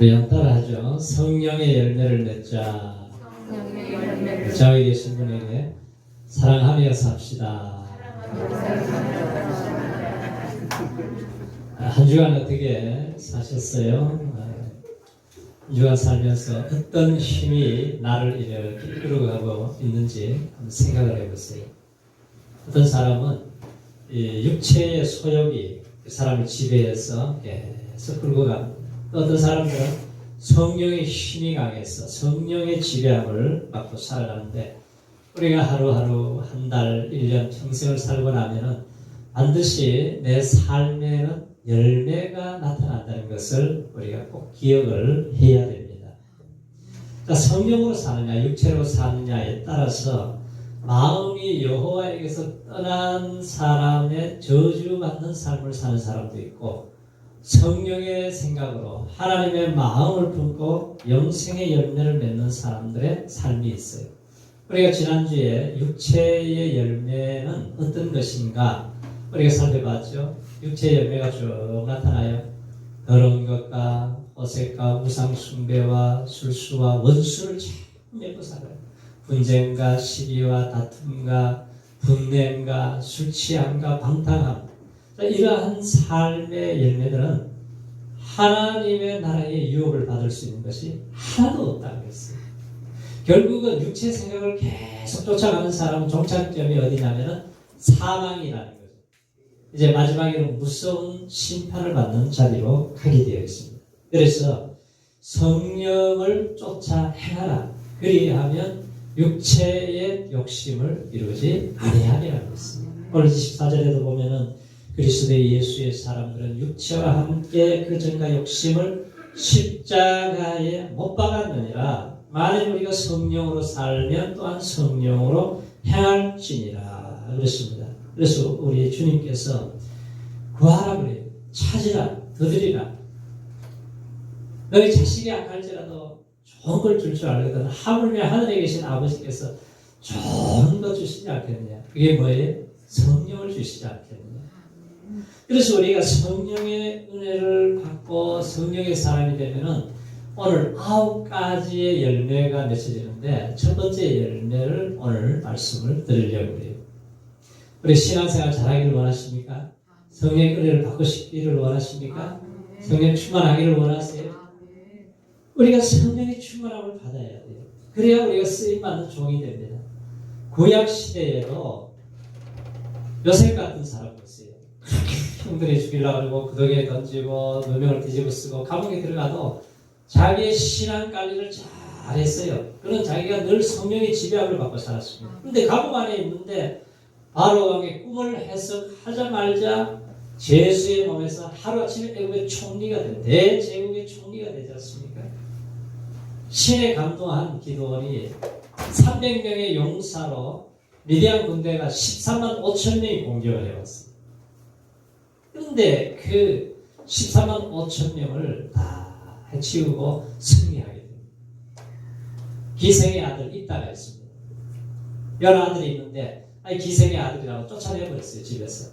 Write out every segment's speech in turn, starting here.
그냥 따라하죠. 성령의 열매를 맺자. 저기 계신 분에게 사랑하며 삽시다. 한 주간 어떻게 사셨어요? 한 주간 살면서 어떤 힘이 나를 이렇게 이끌어가고 있는지 한번 생각을 해보세요. 어떤 사람은 이 육체의 소욕이 그 사람을 지배해서 계속 끌고 갑니다. 또 어떤 사람들은 성령의 힘이 강해서 성령의 지배함을 받고 살아가는데, 우리가 하루하루 한 달, 1년, 평생을 살고 나면은 반드시 내 삶에는 열매가 나타난다는 것을 우리가 꼭 기억을 해야 됩니다. 자, 성령으로 사느냐 육체로 사느냐에 따라서 마음이 여호와에게서 떠난 사람의 저주받는 삶을 사는 사람도 있고, 성령의 생각으로 하나님의 마음을 품고 영생의 열매를 맺는 사람들의 삶이 있어요. 우리가 지난주에 육체의 열매는 어떤 것인가 우리가 살펴봤죠. 육체의 열매가 쭉 나타나요. 더러운 것과 어색과 우상숭배와 술수와 원수를 잘 맺고 살아요. 분쟁과 시기와 다툼과 분냄과 술취함과 방탕함, 이러한 삶의 열매들은 하나님의 나라의 유업을 받을 수 있는 것이 하나도 없다고 했어요. 결국은 육체 생각을 계속 쫓아가는 사람은 종착점이 어디냐면은 사망이라는 거죠. 이제 마지막에는 무서운 심판을 받는 자리로 가게 되어 있습니다. 그래서 성령을 쫓아 행하라. 그리하면 육체의 욕심을 이루지 아니하리라고 했습니다. 오늘 24절에도 보면은 그리스도의 예수의 사람들은 육체와 함께 그 전과 욕심을 십자가에 못 박았느니라. 만일 우리가 성령으로 살면 또한 성령으로 행할지니라 그랬습니다. 그래서 우리 주님께서 구하라 그래요. 찾으라, 더들이라. 너희 자식이 약할지라도 좋은 걸 줄 줄 알거든. 하물며 하늘에 계신 아버지께서 좋은 거 주시지 않겠느냐. 그게 뭐예요? 성령을 주시지 않겠느냐. 그래서 우리가 성령의 은혜를 받고 성령의 사람이 되면은 오늘 9가지의 열매가 맺혀지는데, 첫 번째 열매를 오늘 말씀을 드리려고 해요. 우리 신앙생활 잘하기를 원하십니까? 성령의 은혜를 받고 싶기를 원하십니까? 성령 충만하기를 원하세요? 우리가 성령의 충만함을 받아야 돼요. 그래야 우리가 쓰임받는 종이 됩니다. 구약 시대에도 요셉 같은 사람이 있어요. 형들이 죽이려고 하고 구덩이에 던지고 누명을 뒤집어 쓰고 감옥에 들어가도 자기의 신앙 관리를 잘했어요. 그는 자기가 늘 성령의 지배함을 받고 살았습니다. 그런데 감옥 안에 있는데 바로 왕의 꿈을 해석하자마자 제수의 몸에서 하루아침에 애굽의 총리가 된, 대제국의 총리가 되지 않습니까? 신에 감동한 기도원이 300명의 용사로 미디안 군대가 13만 5천 명이 공격을 해왔어요. 그런데 그 13만 5천 명을 다 해치우고 승리하게 됩니다. 기생의 아들 있다가 있습니다. 여러 아들이 있는데 기생의 아들이라고 쫓아내버렸어요, 집에서.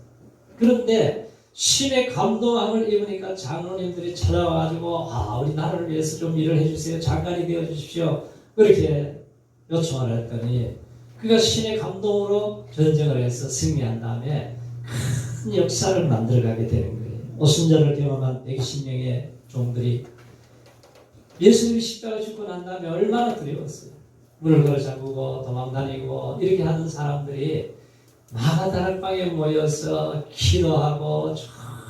그런데 신의 감동함을 입으니까 장로님들이 찾아와가지고 우리 나라를 위해서 좀 일을 해주세요. 장관이 되어주십시오. 그렇게 요청을 했더니 그가 신의 감동으로 전쟁을 해서 승리한 다음에 큰 역사를 만들어가게 되는 거예요. 오순절을 경험한 120명의 종들이 예수님이 십자가 죽고 난 다음에 얼마나 두려웠어요. 문을 걸어 잠그고 도망다니고 이렇게 하는 사람들이 마가다락방에 모여서 기도하고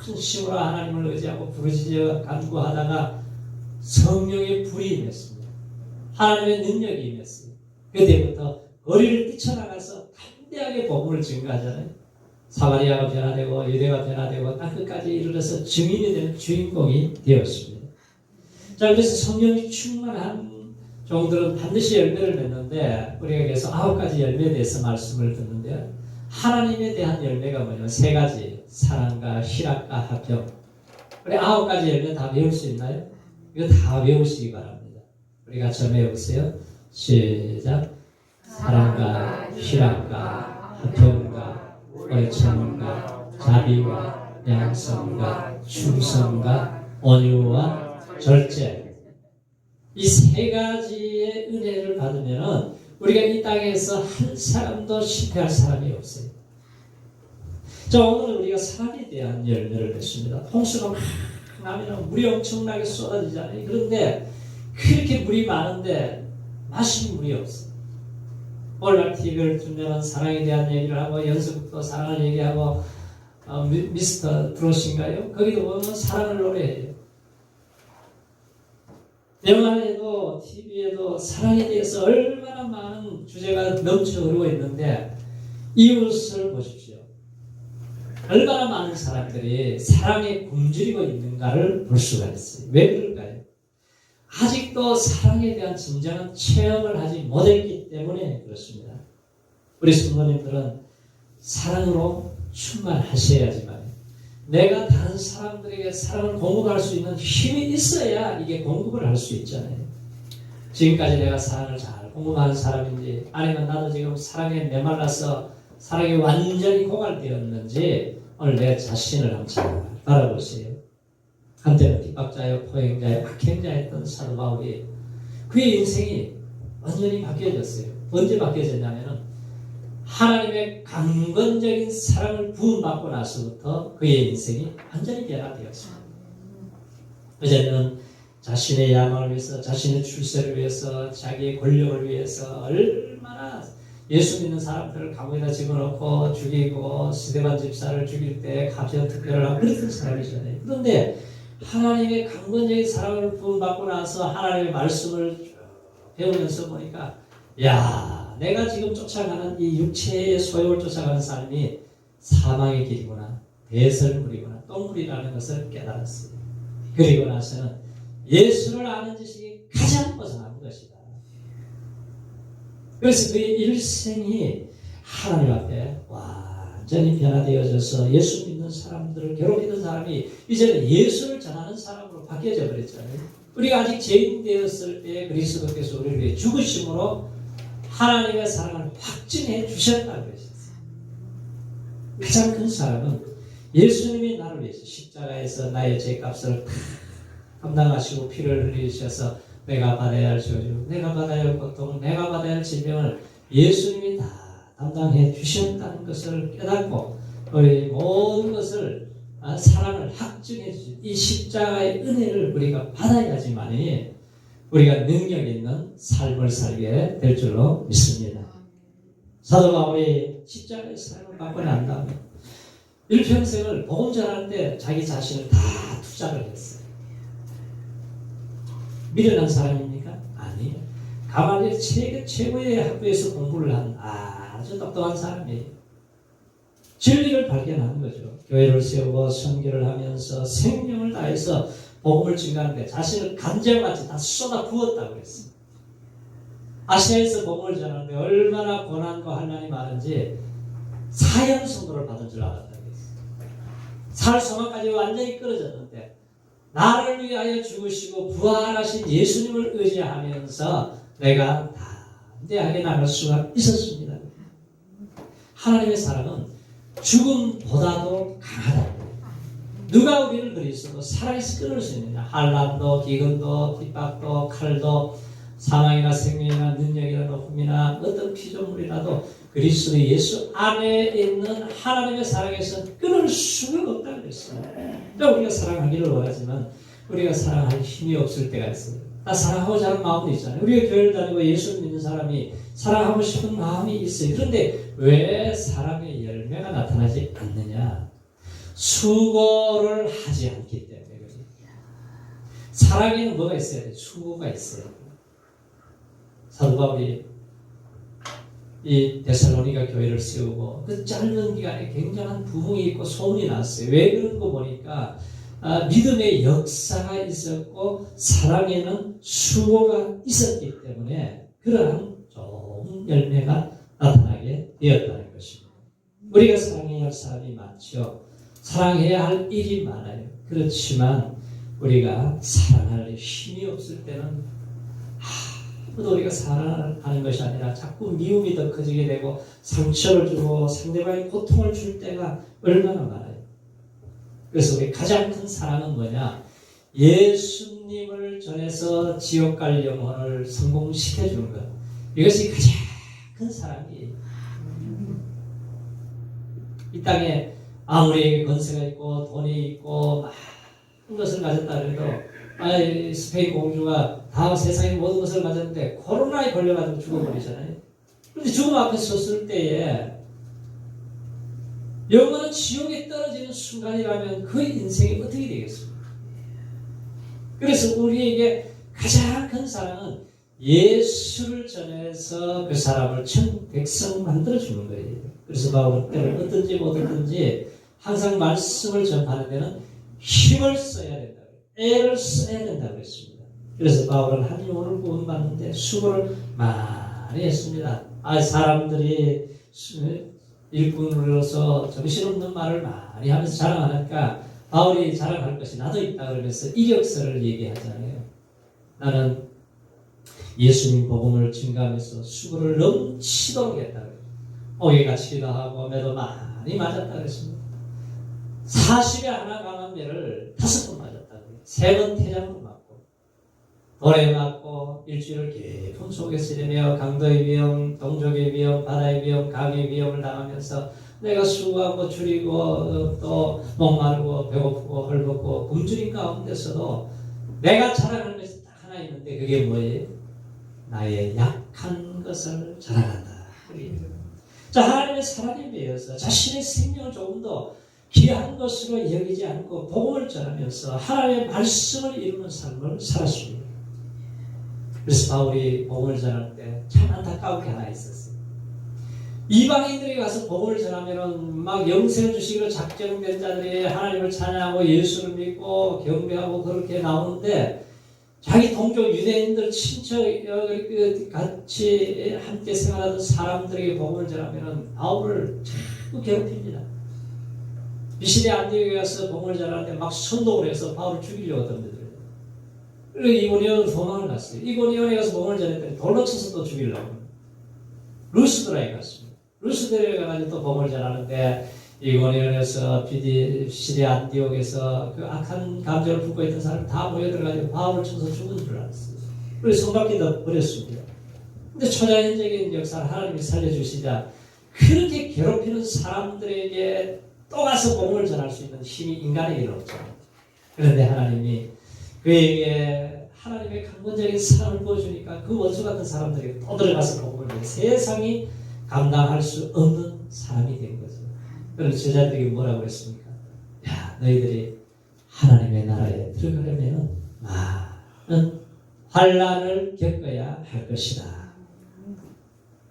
전심으로 하나님을 의지하고 부르짖어 간구하다가 성령의 불이 임했습니다. 하나님의 능력이 임했어요. 그때부터 거리를 뛰쳐나가서 담대하게 복음을 증거하잖아요. 사마리아가 변화되고 유대가 변화되고 땅끝까지 이르러서 증인이 되는 주인공이 되었습니다. 자, 그래서 성령이 충만한 종들은 반드시 열매를 맺는데, 우리가 그래서 9가지 열매에 대해서 말씀을 듣는데요. 하나님에 대한 열매가 뭐냐면 3가지, 사랑과 희락과 화평. 우리 9가지 열매 다 배울 수 있나요? 이거 다 배우시기 바랍니다. 우리 같이 한번 해보세요. 시작. 사랑과 희락과 화평과 얼참과 자비와 양성과 충성과 온유와 절제. 이 세 가지의 은혜를 받으면 우리가 이 땅에서 한 사람도 실패할 사람이 없어요. 자, 오늘은 우리가 사랑에 대한 열매를 맺습니다. 홍수가 막 나면 물이 엄청나게 쏟아지잖아요. 그런데 그렇게 물이 많은데 마실 물이 없어요. 오늘날 TV를 틀면 사랑에 대한 얘기를 하고 연습부터 사랑을 얘기하고 미스터 트롯인가요? 거기도 보면 사랑을 노래해요. 영화에도 TV에도 사랑에 대해서 얼마나 많은 주제가 넘쳐 흐르고 있는데 이웃을 보십시오. 얼마나 많은 사람들이 사랑에 굶주리고 있는가를 볼 수가 있어요. 왜 그럴까요? 아직도 사랑에 대한 진정한 체험을 하지 못했기 때문에 그렇습니다. 우리 성도님들은 사랑으로 충만하셔야지만 내가 다른 사람들에게 사랑을 공급할 수 있는 힘이 있어야 이게 공급을 할 수 있잖아요. 지금까지 내가 사랑을 잘 공급하는 사람인지 아니면 나도 지금 사랑에 메말라서 사랑에 완전히 고갈되었는지 오늘 내 자신을 한번 잘 바라보세요. 한때는 핍박자요, 포행자요, 악행자였던 사도 바울이 그의 인생이 완전히 바뀌어졌어요. 언제 바뀌어졌냐면은 하나님의 강건적인 사랑을 부음받고 나서부터 그의 인생이 완전히 변화되었습니다. 그전에는 자신의 야망을 위해서, 자신의 출세를 위해서, 자기의 권력을 위해서 얼마나 예수 믿는 사람들을 감옥에다 집어넣고 죽이고 스데반 집사를 죽일 때 갑자기 특별을 하고 그랬던 사람이잖아요. 그런데 하나님의 강건적인 사랑을 부음받고 나서 하나님의 말씀을 배우면서 보니까 야, 내가 지금 쫓아가는 이 육체의 소욕을 쫓아가는 삶이 사망의 길이구나, 배설물이구나, 똥물이라는 것을 깨달았어요. 그리고 나서는 예수를 아는 지식이 가장 벗어난 것이다. 그래서 그의 일생이 하나님 앞에 완전히 변화되어져서 예수 믿는 사람들을 괴롭히던 사람이 이제는 예수를 전하는 사람으로 바뀌어져 버렸잖아요. 우리가 아직 죄인 되었을 때 그리스도께서 우리를 위해 죽으심으로 하나님의 사랑을 확증해 주셨다고 그랬어요. 가장 큰 사랑은 예수님이 나를 위해서 십자가에서 나의 죄값을 감당하시고 피를 흘리셔서 내가 받아야 할 저주, 내가 받아야 할 고통, 내가 받아야 할 질병을 예수님이 다 담당해 주셨다는 것을 깨닫고 우리 모든 것을 사랑을 확증해 주신 이 십자가의 은혜를 우리가 받아야지만이 우리가 능력 있는 삶을 살게 될 줄로 믿습니다. 사도 바울이 십자가의 사랑을 받고 난 다음에 일평생을 복음 전하는데 자기 자신을 다 투자를 했어요. 미련한 사람입니까? 아니에요. 가말리엘 세계 최고의 학교에서 공부를 한 아주 똑똑한 사람이에요. 진리를 발견하는 거죠. 교회를 세우고 선교를 하면서 생명을 다해서 복음을 증가하는데 자신을 간장같이 다 쏟아 부었다고 그랬어요. 아시아에서 복음을 전하는데 얼마나 고난과 환난이 많은지 사형 선고를 받은 줄 알았다고 했어요. 살 소망까지 완전히 끊어졌는데 나를 위하여 죽으시고 부활하신 예수님을 의지하면서 내가 담대하게 나갈 수가 있었습니다. 하나님의 사랑은 죽음보다도 강하다. 누가 우리를 그리스도로 살아있어 끊을 수 있느냐? 환난도, 기근도, 핍박도, 칼도, 사망이나 생명이나 능력이나 높음이나 어떤 피조물이라도 그리스도 예수 안에 있는 하나님의 사랑에서 끊을 수가 없다고 그랬어요. 그러니까 우리가 사랑하기를 원하지만 우리가 사랑할 힘이 없을 때가 있어요. 나 사랑하고자 하는 마음도 있잖아요. 우리가 교회를 다니고 예수를 믿는 사람이 사랑하고 싶은 마음이 있어요. 그런데 왜 사랑의 열매가 나타나지 않느냐? 수고를 하지 않기 때문에 그래요. 사랑에는 뭐가 있어야 돼요? 수고가 있어야 돼요. 사도 바울이 이 데살로니가 교회를 세우고 그 짧은 기간에 굉장한 부흥이 있고 소문이 났어요. 왜 그런 거 보니까 믿음의 역사가 있었고 사랑에는 수고가 있었기 때문에 그러한 좋은 열매가 나타나게 되었다는 것입니다. 우리가 사랑해야 할 사람이 많죠. 사랑해야 할 일이 많아요. 그렇지만 우리가 사랑할 힘이 없을 때는 아무도 우리가 사랑하는 것이 아니라 자꾸 미움이 더 커지게 되고 상처를 주고 상대방의 고통을 줄 때가 얼마나 많아요. 그래서 우리 가장 큰 사랑은 뭐냐? 예수님 예수님을 전해서 지옥 갈 영혼을 성공시켜주는 것. 이것이 가장 큰 사랑이에요. 이 땅에 아무리 권세가 있고 돈이 있고 많은 것을 가졌다 해도 스페인 공주가 다 세상의 모든 것을 가졌는데 코로나에 걸려가지고 죽어버리잖아요. 그런데 죽음 앞에 섰을 때에 영원한 지옥에 떨어지는 순간이라면 그 인생이 어떻게 되겠습니까? 그래서 우리에게 가장 큰 사랑은 예수를 전해서 그 사람을 백성 만들어주는 거예요. 그래서 바울은 때를 얻든지 못 얻든지 항상 말씀을 전하는 데는 힘을 써야 된다. 애를 써야 된다고 했습니다. 그래서 바울은 한 영혼을 구원받는데 수고를 많이 했습니다. 사람들이 일꾼으로서 정신없는 말을 많이 하면서 자랑하니까 바울이 자랑할 것이 나도 있다 그러면서 이력서를 얘기하잖아요. 나는 예수님 복음을 증가하면서 수고를 넘치도록 했다. 옥에 갇히기도 하고 매도 많이 맞았다 그랬습니다. 40에 하나 강한 매를 5번 맞았다. 3번 태장으로 맞고 돌에 맞고 일주일을 깊은 속에서 지내며 강도의 위험, 동족의 위험, 바다의 위험, 강의 위험을 당하면서 내가 수고하고 줄이고 또 목마르고 배고프고 헐벗고 굶주린 가운데서도 내가 자랑하는 것이 딱 하나 있는데 그게 뭐예요? 나의 약한 것을 자랑한다. 자, 하나님의 사랑에 비해서 자신의 생명을 조금 더 귀한 것으로 여기지 않고 복음을 전하면서 하나님의 말씀을 이루는 삶을 살았습니다. 그래서 바울이 복음을 전할 때 참 안타까운 게 하나 있었어요. 이방인들에게 가서 복음을 전하면은 막 영생을 주시기로 작정된 자들이 하나님을 찬양하고 예수를 믿고 경배하고 그렇게 나오는데 자기 동족 유대인들 친척 같이 함께 생활하던 사람들에게 복음을 전하면은 바울을 자꾸 괴롭힙니다. 비시대 안디옥에 가서 복음을 전하는데 막 선동을 해서 바울을 죽이려고 덤벼들어요. 그리고 이고니온으로 도망을 갔어요. 이고니온에 가서 복음을 전했더니 돌로 쳐서 또 죽이려고. 루스드라에 갔습니다. 루스드라에 가서 또 복음을 전하는데 이고니온에서 비시대 안디옥에서 그 악한 감정을 품고 있던 사람이 다 모여들어가지고 바울을 쳐서 죽은 줄 알았어요. 그래서 손바퀴도 버렸습니다. 근데 초자연적인 역사를 하나님이 살려주시자 그렇게 괴롭히는 사람들에게 또 가서 복음을 전할 수 있는 힘이 인간에게는 없죠. 그런데 하나님이 그에게 하나님의 강권적인 사랑을 보여주니까 그 원수 같은 사람들에게 또 들어가서 복음을 전해 세상이 감당할 수 없는 사람이 된 거죠. 그럼 제자들에게 뭐라고 했습니까? 야, 너희들이 하나님의 나라에 들어가려면 많은 환난을 겪어야 할 것이다.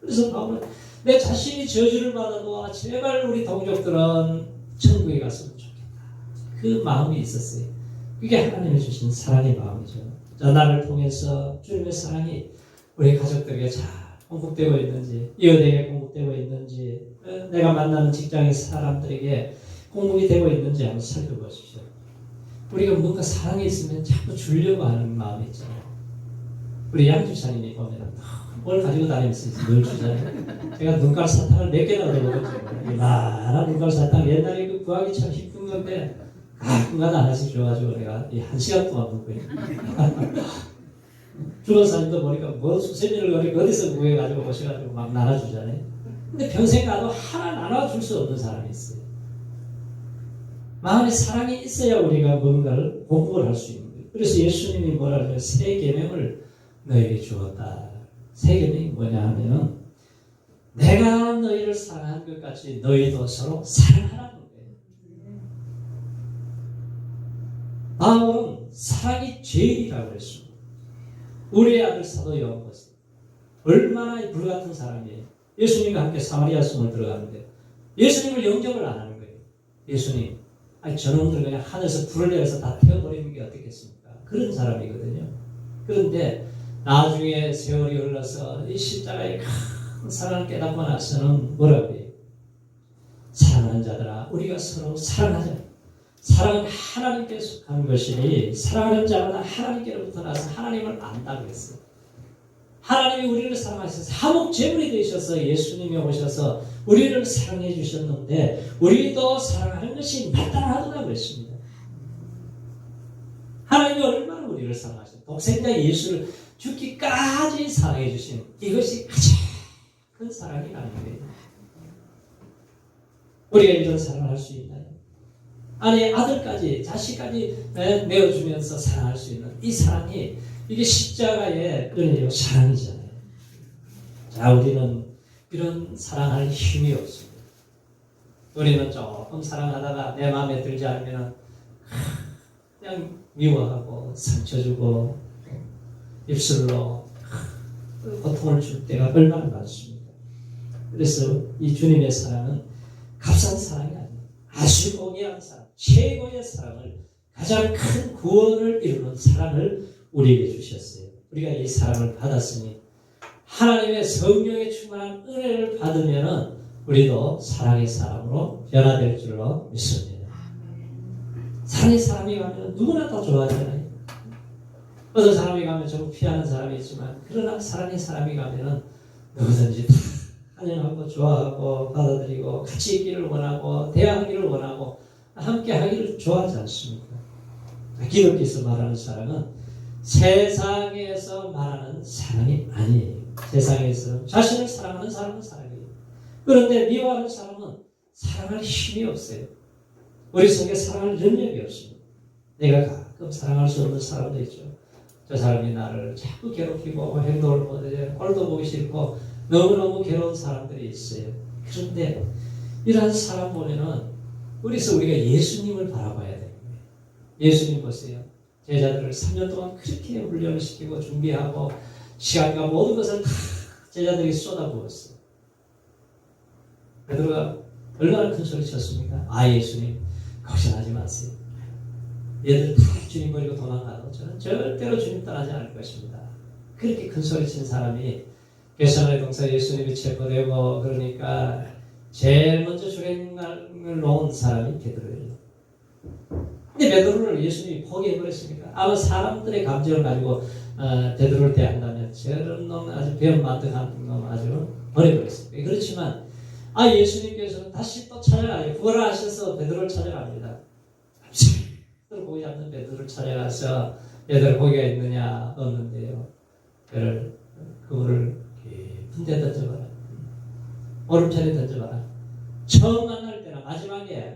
그래서 바울은 내 자신이 저주를 받아도 제발 우리 동족들은 천국에 갔으면 좋겠다. 그 마음이 있었어요. 그게 하나님이 주신 사랑의 마음이죠. 자, 나를 통해서 주님의 사랑이 우리 가족들에게 잘 공급되고 있는지, 이웃에게 공급되고 있는지, 내가 만나는 직장의 사람들에게 공급이 되고 있는지 한번 살펴보십시오. 우리가 뭔가 사랑이 있으면 자꾸 주려고 하는 마음이 있잖아요. 우리 양주사님이 보면 뭘 가지고 다니면서 늘 주잖아요. 제가 눈깔 사탕을 몇 개나 얻어먹었죠. 많은 눈깔 사탕 옛날에 그 구하기 참 힘든 건데 가끔가다 하나씩 줘가지고 내가 1시간 동안 먹고 있는 주변사님도 보니까 뭐 수세미를 거리고 어디서 구해가지고 오셔가지고 막 나눠주잖아요. 근데 평생 가도 하나 나눠줄 수 없는 사람이 있어요. 마음에 사랑이 있어야 우리가 뭔가를 공부를 할 수 있는 거예요. 그래서 예수님이 뭐라 하면 새 계명을 너에게 주었다. 새 계명이 뭐냐 하면 내가 너희를 사랑한 것 같이 너희도 서로 사랑하라는 거예요. 바울은 사랑이 죄이라고 했습니다. 우리의 아들 사도 요한보스 얼마나 불같은 사람이에요. 예수님과 함께 사마리아 성을 들어가는데 예수님을 영접을 안 하는 거예요. 예수님, 저놈들 그냥 하늘에서 불을 내려서 다 태워버리는 게 어떻겠습니까? 그런 사람이거든요. 그런데 나중에 세월이 흘러서 이 십자가의 큰 사랑을 깨닫고 나서는 뭐라고 해요? 사랑하는 자들아, 우리가 서로 사랑하자. 사랑은 하나님께 속한 것이니 사랑하는 자마다 하나님께로부터 나서 하나님을 안다고 했어요. 하나님이 우리를 사랑하셔서 하목 제물이 되셔서 예수님이 오셔서 우리를 사랑해 주셨는데 우리도 사랑하는 것이 마땅하다고 했습니다. 하나님이 얼마나 이만큼 우리를 사랑하신 독생자 예수를 죽기까지 사랑해 주신 이것이 가장 큰 사랑이라는 거예요. 우리가 이런 사랑을 할 수 있나요? 아니 아들까지 자식까지 내어주면서 사랑할 수 있는 이 사랑이 이게 십자가의 은혜요 사랑이잖아요. 자, 우리는 이런 사랑할 힘이 없습니다. 우리는 조금 사랑하다가 내 마음에 들지 않으면 그냥 미워하고 상처 주고 입술로 고통을 줄 때가 얼마나 많습니다. 그래서 이 주님의 사랑은 값싼 사랑이 아니에요. 아주 고귀한 사랑, 최고의 사랑을, 가장 큰 구원을 이루는 사랑을 우리에게 주셨어요. 우리가 이 사랑을 받았으니 하나님의 성령의 충만한 은혜를 받으면 우리도 사랑의 사람으로 변화될 줄로 믿습니다. 사랑의 사람이 가면 누구나 다 좋아하잖아요. 어떤 사람이 가면 좀 피하는 사람이 있지만 그러나 사랑의 사람이 가면 누구든지 다 환영하고 좋아하고 받아들이고 같이 있기를 원하고 대화하기를 원하고 함께 하기를 좋아하지 않습니까? 기독교에서 말하는 사랑은 세상에서 말하는 사랑이 아니에요. 세상에서 자신을 사랑하는 사람은 사랑이에요. 그런데 미워하는 사람은 사랑할 힘이 없어요. 우리 속에 사랑할 능력이 없습니다. 내가 가끔 사랑할 수 없는 사람도 있죠. 저 사람이 나를 자꾸 괴롭히고 행동을 못해 꼴도 보기 싫고 너무너무 괴로운 사람들이 있어요. 그런데 이러한 사람 보면은 그래서 우리가 예수님을 바라봐야 돼요. 예수님 보세요. 제자들을 3년 동안 그렇게 훈련을 시키고 준비하고 시간과 모든 것을 다 제자들이 쏟아부었어요. 베드로가 얼마나 큰 소리 쳤습니까? 아, 예수님 걱정하지 마세요. 얘들 다 주님 버리고 도망가도 저는 절대로 주님 떠나지 않을 것입니다. 그렇게 큰 소리 친 사람이 겟세마네 동산 예수님이 체포되고 그러니까 제일 먼저 주행을 놓은 사람이 베드로예요. 근데 베드로를 예수님이 포기해버렸으니까 아마 사람들의 감정을 가지고 베드로를 대한다면 저런 놈 아주 배은만득한 놈 아주 버려버렸습니다. 그렇지만 예수님께서는 다시 또 찾아가요. 구원을 하셔서 베드로를 찾아갑니다. 고기 잡는 베드로를 찾아가서 얘들 고기가 있느냐 없는데요. 그를 그물을 깊은 데 던져봐라. 오른편에 던져봐라. 처음 만날 때나 마지막에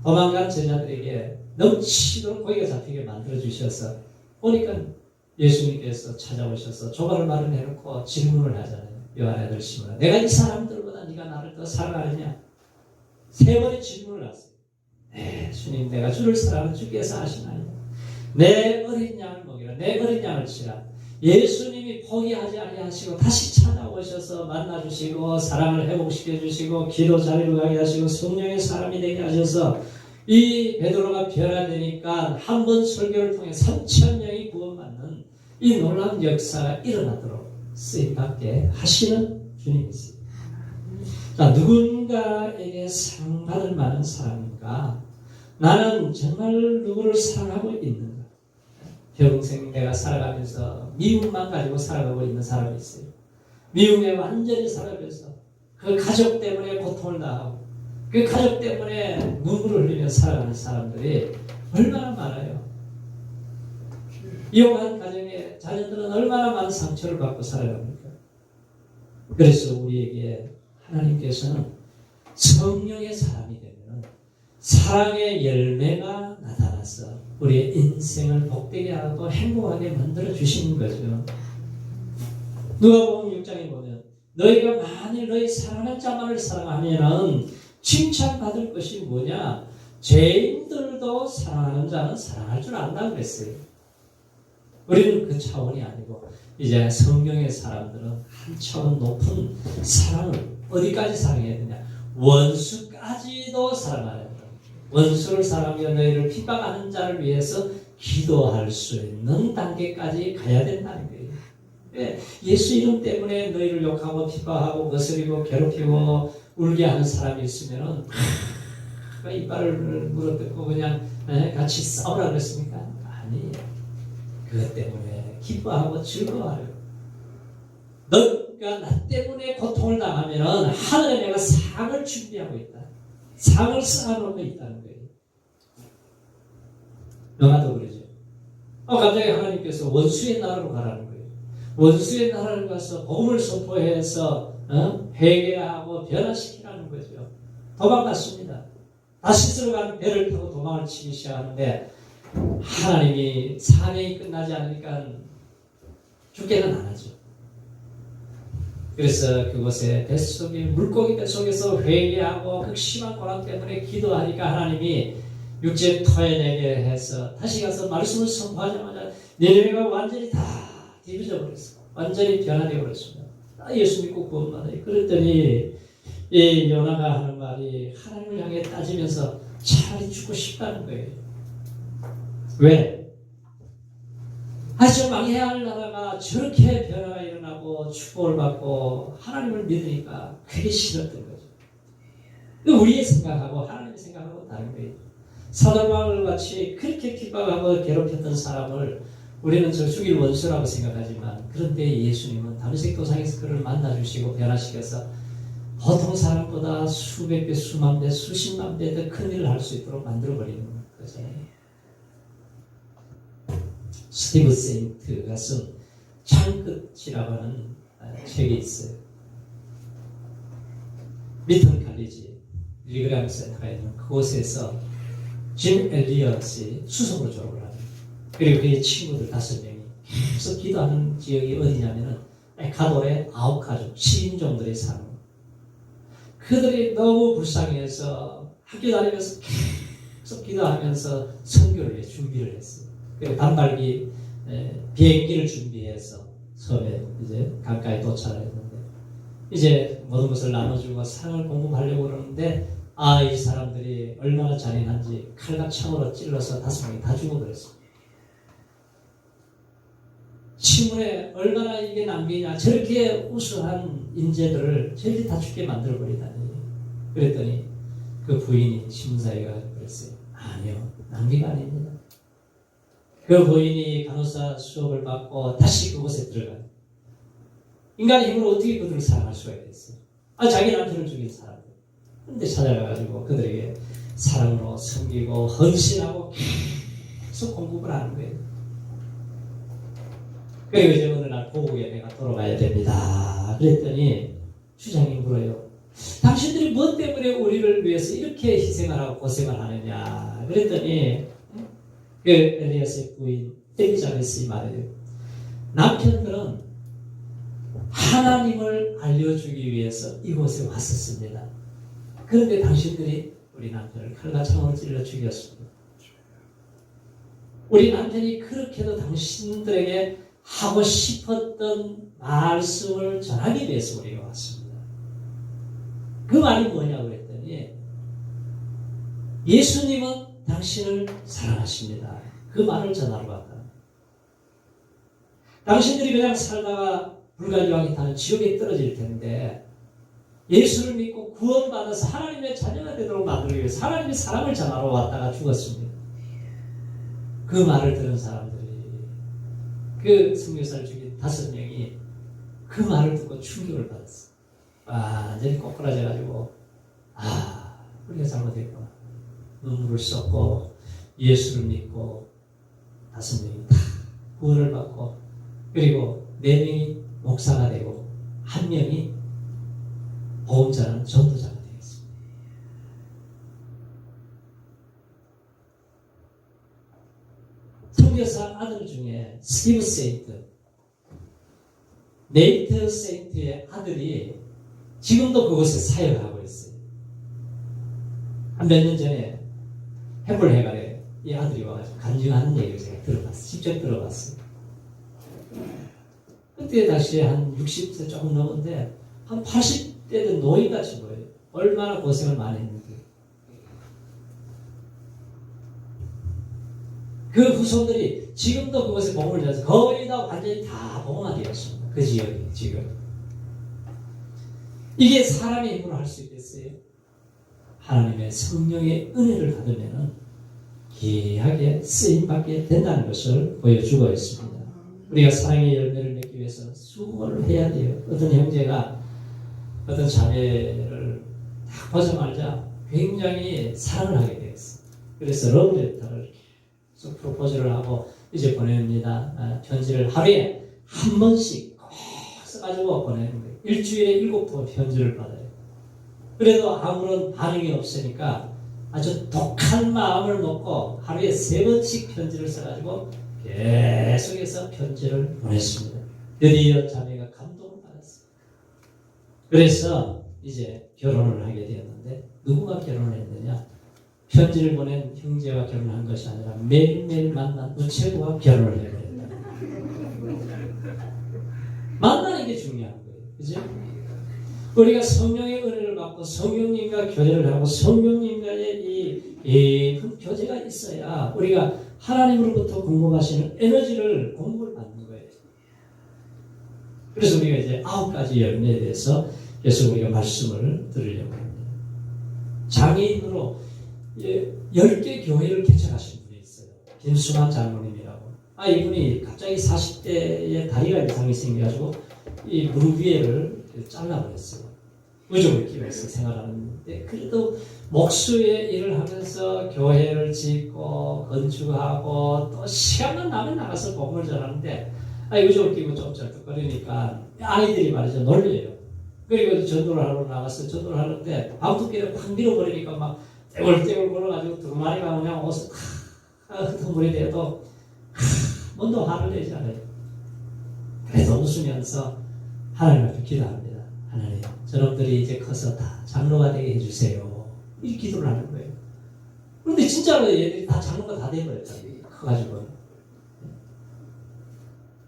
도망간 제자들에게 넘치도록 고기가 잡히게 만들어주셔서 보니까 예수님께서 찾아오셔서 조각을 마련해놓고 질문을 하잖아요. 요한의 아들 시몬아, 내가 이 사람들보다 네가 나를 더 사랑하느냐? 3번의 질문을 했어요. 네, 주님, 내가 주를 사랑하는 주께서 하시나요? 내 어린 양을 먹이라, 내 어린 양을 치라. 예수님이 포기하지 아니하시고 다시 찾아오셔서 만나주시고 사랑을 회복시켜주시고 기도 자리로 가게 하시고 성령의 사람이 되게 하셔서 이 베드로가 변화되니까 한 번 설교를 통해 3,000명이 구원받는 이 놀라운 역사가 일어나도록 쓰임받게 하시는 주님이세요. 자, 누군가에게 사랑받을 만한 사람인가? 나는 정말 누구를 사랑하고 있는가? 평생 내가 살아가면서 미움만 가지고 살아가고 있는 사람이 있어요. 미움에 완전히 살아가면서 그 가족 때문에 고통을 당하고 그 가족 때문에 눈물을 흘리며 살아가는 사람들이 얼마나 많아요. 이혼한 가정의 자녀들은 얼마나 많은 상처를 받고 살아갑니까? 그래서 우리에게 하나님께서는 성령의 사람이 되면 사랑의 열매가 나타나서 우리의 인생을 복되게 하고 행복하게 만들어 주시는 거죠. 누가복음 6장에 보면 너희가 만일 너희 사랑하는 자만을 사랑하면은 칭찬받을 것이 뭐냐? 죄인들도 사랑하는 자는 사랑할 줄 안다 그랬어요. 우리는 그 차원이 아니고 이제 성경의 사람들은 한 차원 높은 사랑을 어디까지 사랑해야 되냐? 원수까지도 사랑하는 것. 원수를 사랑하며 너희를 핍박하는 자를 위해서 기도할 수 있는 단계까지 가야 된다는 거예요. 예수 이름 때문에 너희를 욕하고 핍박하고 거스리고 괴롭히고 울게 하는 사람이 있으면은 이빨을 물어뜯고 그냥 같이 싸우라 그랬습니까? 아니에요. 그것 때문에 기뻐하고 즐거워하려. 너가 나 때문에 고통을 당하면은 하늘에 내가 상을 준비하고 있다. 상을 쌓아놓고 있다는 거예요. 영화도 그러죠. 갑자기 하나님께서 원수의 나라로 가라는 거예요. 원수의 나라를 가서 복음을 선포해서 회개하고 변화시키라는 거죠. 도망갔습니다. 다시스로 가는 배를 타고 도망을 치기 시작하는데 하나님이 사명이 끝나지 않으니까 죽게는 안 하죠. 그래서 그곳에 뱃속에 물고기 뱃속에서 회개하고 극심한 고난 때문에 기도하니까 하나님이 육체 토해내게 해서 다시 가서 말씀을 선포하자마자 니네가 완전히 다 뒤집어져 버렸어. 완전히 변화되어 버렸습니다. 예수 믿고 구원받아요. 그랬더니 이 요나가 하는 말이 하나님을 향해 따지면서 차라리 죽고 싶다는 거예요. 왜? 아주 망해야 할 나라가 저렇게 변화가 일어나고 축복을 받고 하나님을 믿으니까 그게 싫었던 거죠. 우리의 생각하고 하나님의 생각하고 다른 거예요. 사도바울 같이 그렇게 핍박하고 괴롭혔던 사람을 우리는 저 죽일 원수라고 생각하지만 그런데 예수님은 다메섹 도상에서 그를 만나주시고 변화시켜서 보통 사람보다 수백 배, 수만 배, 수십만 배 더 큰 일을 할 수 있도록 만들어버리는 거잖아요. 스티브 세인트가 쓴 창끝이라고 하는 책이 있어요. 미턴 칼리지 리그램 센터가 있는 그곳에서 짐 엘리엇이 수석으로 졸업을 합니다. 그리고 그의 친구들 5명이 계속 기도하는 지역이 어디냐면은 에콰도르의 아우카족 7인종들이 사는 거예요. 그들이 너무 불쌍해서 학교 다니면서 계속 기도하면서 선교를 준비를 했어요. 그리고 단발기 비행기를 준비해서 처음에 이제 강가에 도착을 했는데 이제 모든 것을 나눠주고 사랑을 공급하려고 그러는데 이 사람들이 얼마나 잔인한지 칼과 창으로 찔러서 5명이 다 죽어버렸어요. 신문에 얼마나 이게 낭비냐 저렇게 우수한 인재들을 저렇게 다 죽게 만들어버리다니. 그랬더니 그 부인이 신문사에가 그랬어요. 아니요, 낭비가 아닙니다. 그 부인이 간호사 수업을 받고 다시 그곳에 들어가요. 인간의 힘으로 어떻게 그들을 사랑할 수가 있겠어요? 자기 남편을 죽인 사람들. 그런데 찾아가가지고 그들에게 사랑으로 섬기고 헌신하고 계속 공급을 하는 거예요. 그리고 이제 어느 날 보고에 내가 돌아가야 됩니다. 그랬더니 주장이 물어요. 당신들이 뭐 때문에 우리를 위해서 이렇게 희생을 하고 고생을 하느냐. 그랬더니 그 엘리야스의 부인 엘리자베스이 말해요. 남편들은 하나님을 알려주기 위해서 이곳에 왔었습니다. 그런데 당신들이 우리 남편을 칼과 창으로 찔러 죽였습니다. 우리 남편이 그렇게도 당신들에게 하고 싶었던 말씀을 전하기 위해서 우리가 왔습니다. 그 말이 뭐냐고 그랬더니 예수님은 당신을 사랑하십니다. 그 말을 전하러 왔다. 당신들이 그냥 살다가 불가지왕이 타는 지옥에 떨어질 텐데 예수를 믿고 구원받아서 하나님의 자녀가 되도록 만들기 위해서 하나님의 사랑을 전하러 왔다가 죽었습니다. 그 말을 들은 사람들이 그 선교사를 죽인 5명이 그 말을 듣고 충격을 받았어요. 완전히 꼬꾸라져가지고 우리가 잘못했구나. 눈물을 쏟고 예수를 믿고 5명이 다 구원을 받고 그리고 4명이 목사가 되고 1명이 보험자는 전도자가 되었습니다. 선교사 아들 중에 스티브 세인트, 네이트 세인트의 아들이 지금도 그곳에 사역을 하고 있어요. 한 몇 년 전에 해불해갈에 이 아들이 와가지고 간증하는 얘기를 제가 들어봤어요. 직접 들어봤어요. 그때 당시에 한 60세 조금 넘었는데 한 80대 된 노인같이 보여요. 얼마나 고생을 많이 했는지. 그 후손들이 지금도 그곳에 복음을 전해서 거의 다 완전히 다 복음화되었습니다. 그 지역이 지금. 이게 사람의 힘으로 할 수 있겠어요? 하나님의 성령의 은혜를 받으면 귀하게 쓰임받게 된다는 것을 보여주고 있습니다. 우리가 사랑의 열매를 맺기 위해서 수고를 해야 돼요. 어떤 형제가 어떤 자매를 딱 보자마자 굉장히 사랑을 하게 되었어요. 그래서 러브레터를 그래서 프로포즈를 하고 이제 보냅니다. 편지를 하루에 한 번씩 꼭 써가지고 보내는 거예요. 일주일에 7번 편지를 받아요. 그래도 아무런 반응이 없으니까 아주 독한 마음을 먹고 하루에 3번씩 편지를 써가지고 계속해서 편지를 보냈습니다. 드디어 자매가 감동을 받았어요. 그래서 이제 결혼을 하게 되었는데 누구가 결혼을 했느냐? 편지를 보낸 형제와 결혼한 것이 아니라 매일매일 만난 우체부와 결혼을 해버렸다. 만나는 게 중요한 거예요. 그죠? 우리가 성령의 은혜를 받고 성령님과 교제를 하고 성령님과의 이 교제가 있어야 우리가 하나님으로부터 공급하시는 에너지를 공급을 받는 거예요. 그래서 우리가 이제 9가지 열매에 대해서 계속 우리가 말씀을 들으려고 합니다. 장애인으로 10개 교회를 개척하신 분이 있어요. 김수만 장로님이라고. 이분이 갑자기 40대에 다리가 이상이 생겨가지고 이 무릎 위에를 잘라버렸어요. 의족을 끼면서 생활하는데 그래도 목수의 일을 하면서 교회를 짓고 건축하고 또 시간만 나면 나가서 복음을 전하는데 의족을 끼고 좀 쩔뚝거리니까 아이들이 말이죠 놀려요. 그리고 전도를 하러 나가서 전도를 하는데 밤늦게 확 밀어버리니까 막 떼굴떼굴 걸어가지고 두루마리가 그냥 옷을 흩어물이 돼도 뭔도 화를 내지 않아요. 그래도 웃으면서 하나님 앞에 기도합니다. 하나님, 저놈들이 이제 커서 다 장로가 되게 해주세요. 이 기도를 하는 거예요. 그런데 진짜로 얘들이 다 장로가 다 돼버렸잖아요. 커가지고.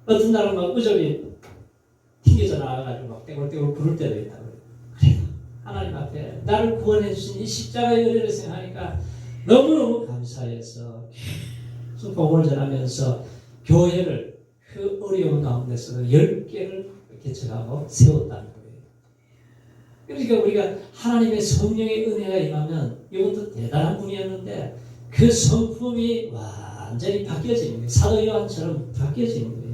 어떤 날은 막 의적이 튕겨져 나와가지고 막 떼굴떼굴 부를 때도 있다고요. 그래요. 하나님 앞에 나를 구원해 주신 이 십자가의 은혜를 생각하니까 너무너무 감사해서 계속 복음을 전하면서 교회를 그 어려운 가운데서 10개를 개척하고 세웠다는 거예요. 그러니까 우리가 하나님의 성령의 은혜가 임하면 이것도 대단한 분이었는데 그 성품이 완전히 바뀌어지는 거예요. 사도 요한처럼 바뀌어지는 거예요.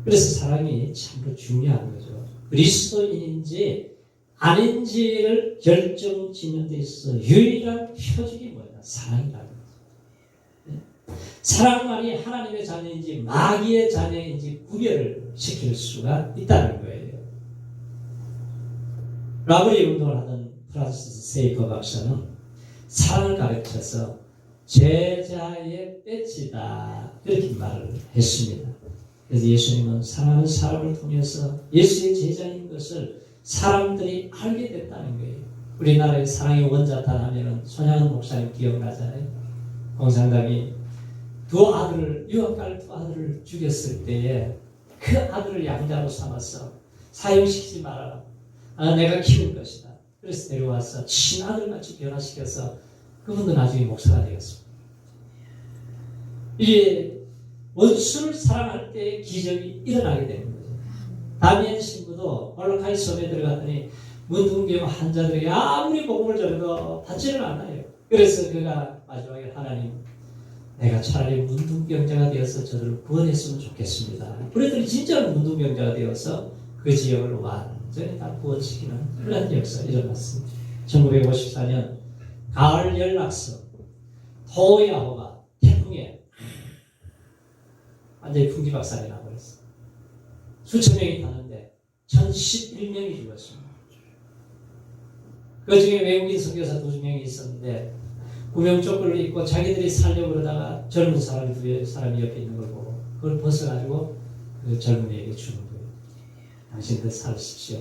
그래서 사랑이 참으로 중요한 거죠. 그리스도인인지 아닌지를 결정짓는 데 있어서 유일한 표적이 뭐냐? 사랑이라는 거죠. 사랑만이 하나님의 자녀인지 마귀의 자녀인지 구별을 시킬 수가 있다는 거예요. 라브리 운동을 하던 프란시스 세이퍼 박사는 사랑을 가르쳐서 제자의 배지다 이렇게 말을 했습니다. 그래서 예수님은 사랑하는 사람을 통해서 예수의 제자인 것을 사람들이 알게 됐다는 거예요. 우리나라의 사랑의 원자탄 하면은 손양은 목사님 기억나잖아요. 공산당이 유학갈 두 아들을 죽였을 때에 그 아들을 양자로 삼아서 사형시키지 말아라. 내가 키울 것이다. 그래서 데려와서 친아들같이 변화시켜서 그분도 나중에 목사가 되었습니다. 이게 원수를 사랑할 때 기적이 일어나게 되는 거죠. 다니엘 신부도 몰로카이 섬에 들어갔더니 문둥병 환자들이 아무리 복음을 전해도 받지를 않아요. 그래서 그가 마지막에 하나님, 내가 차라리 문둥병자가 되어서 저를 구원했으면 좋겠습니다. 그랬더니 진짜로 문둥병자가 되어서 그 지역을 완전히 다 구원시키는 그런 역사가 일어났습니다. 1954년 가을 연락서 토야호가 태풍에 완전히 풍지박산이 나버렸어요. 수천 명이 타는데 1011명이 죽었습니다. 그 중에 외국인 선교사 2명이 있었는데 구명조끼를 입고 자기들이 살려고 그러다가 젊은 사람이 옆에 있는 걸 보고 그걸 벗어가지고 그 젊은이에게 주는 거예요. 당신들 살으십시오.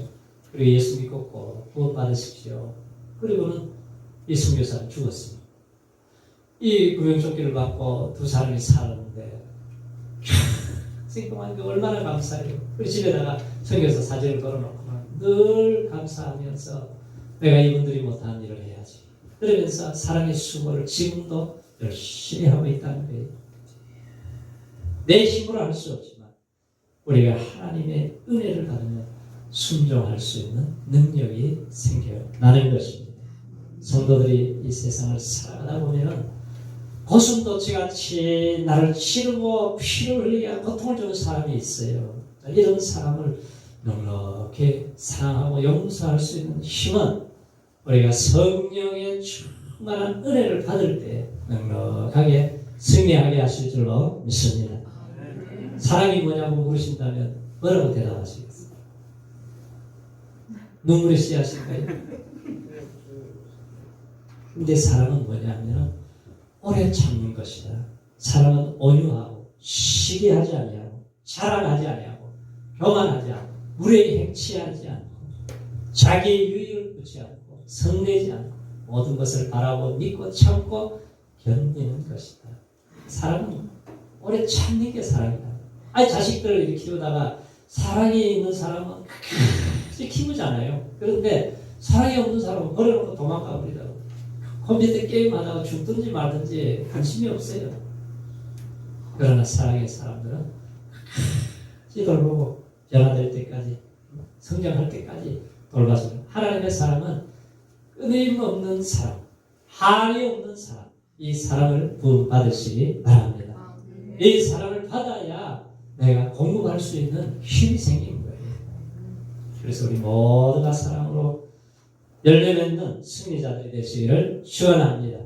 그리고 예수 믿고 구원 받으십시오. 그리고는 이 선교사는 죽었습니다. 이 구명조끼를 받고 두 사람이 살았는데 생동한 게 얼마나 감사해요. 우리 집에다가 선교사 사진을 걸어놓고만 늘 감사하면서 내가 이분들이 못한 일을 해야지. 그러면서 사랑의 수고를 지금도 열심히 하고 있다는 거예요. 내 힘으로 할 수 없지만 우리가 하나님의 은혜를 받으면 순종할 수 있는 능력이 생겨나는 것입니다. 성도들이 이 세상을 살아가다 보면 고슴도치같이 나를 치르고 피를 흘리게 고통을 주는 사람이 있어요. 이런 사람을 넉넉히 사랑하고 용서할 수 있는 힘은 우리가 성령의 충만한 은혜를 받을 때 넉넉하게 승리하게 하실 줄로 믿습니다. 사랑이 뭐냐고 물으신다면 뭐라고 대답하시겠어요? 눈물의 씨앗인가요? 근데 사랑은 뭐냐면 오래 참는 것이다. 사랑은 온유하고 시기하지 아니하고 자랑하지 아니하고 교만하지 않고 무례히 행치하지 않고 자기의 유익을 붙지 않고 성내지 않고 모든 것을 바라고 믿고 참고 견디는 것이다. 사랑은 오래 참는 게 사랑이다. 아니 자식들을 이렇게 키우다가 사랑이 있는 사람은 끝까지 키우잖아요. 그런데 사랑이 없는 사람은 버려놓고 도망가 버리더라고요. 컴퓨터 게임하다가 죽든지 말든지 관심이 없어요. 그러나 사랑의 사람들은 끝까지 돌보고 변화될 때까지 성장할 때까지 돌봐주는 하나님의 사랑은 끊임없는 사랑, 한이 없는 사랑, 이 사랑을 부음받으시기 바랍니다. 이 사랑을 받아야 내가 공급할 수 있는 힘이 생기는 거예요. 그래서 우리 모두가 사랑으로 열매 맺는 승리자들이 되시기를 축원합니다.